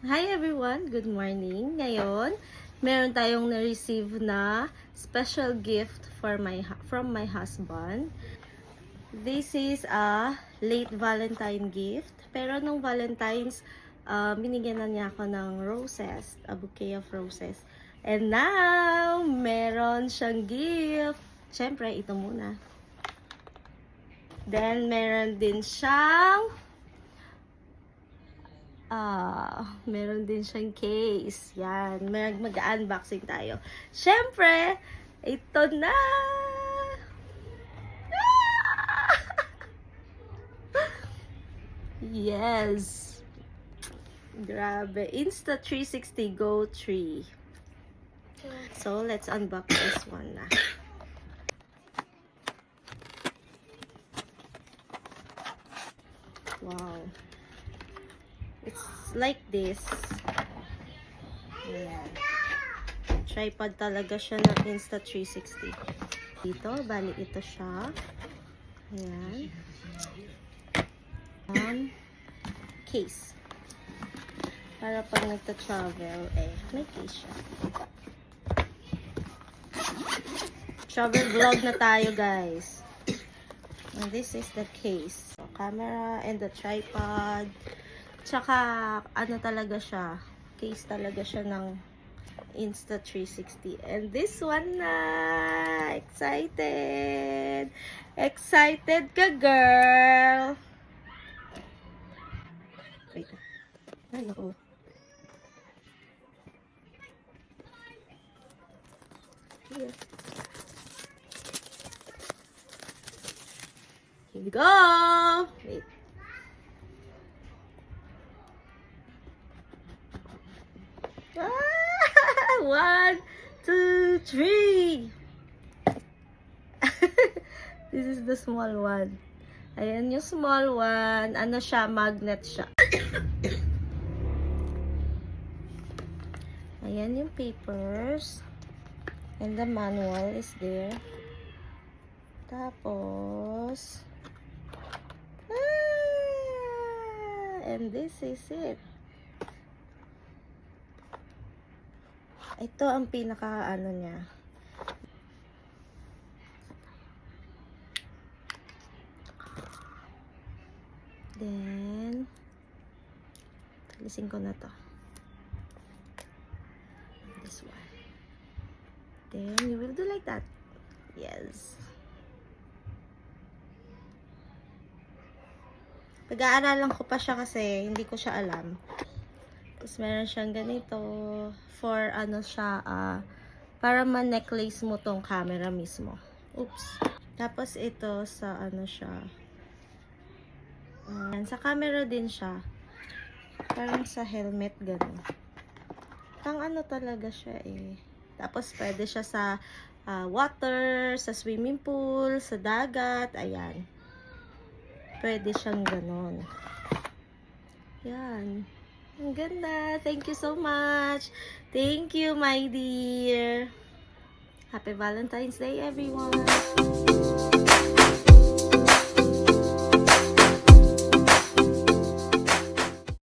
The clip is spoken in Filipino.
Hi everyone! Good morning! Ngayon, meron tayong na-receive na special gift from my husband. This is a late Valentine gift. Pero nung Valentine's, binigyan na niya ako ng roses, a bouquet of roses. And now, meron siyang gift. Siyempre, ito muna. Then, meron din siyang meron din siyang case. Yan. Mag-unboxing tayo. Siyempre, ito na! Yes! Grabe. Insta360 Go 3. So, let's unbox this one na. Wow. It's like this. Ayan. Tripod talaga siya ng Insta360. Dito, bali ito siya. Ayan. Case. Para pag nagta-travel, may case siya. Travel vlog na tayo, guys. And this is the case. So, camera and the tripod. Tsaka, ano talaga siya, case talaga siya ng Insta360. And this one na! Excited! Excited ka, girl! Wait. Ay, naku. Here. Here we go! Wait. One, two, three. This is the small one. Ayan yung small one. Ano siya? Magnet siya. Ayan yung papers. And the manual is there. Tapos, and this is it. Ito ang pinaka ano niya. Then, alisin ko na to. This one. Then, you will do like that. Yes. Pag-aaralan ko pa siya kasi hindi ko siya alam. Tapos meron siyang ganito for ano siya, para ma-necklace mo tong camera mismo. Oops. Tapos ito sa ano siya. Sa camera din siya. Parang sa helmet ganun. Pang ano talaga siya eh. Tapos pwede siya sa water, sa swimming pool, sa dagat, ayan. Pwede siyang ganun. Yan. Ang ganda. Thank you so much. Thank you, my dear. Happy Valentine's Day, everyone.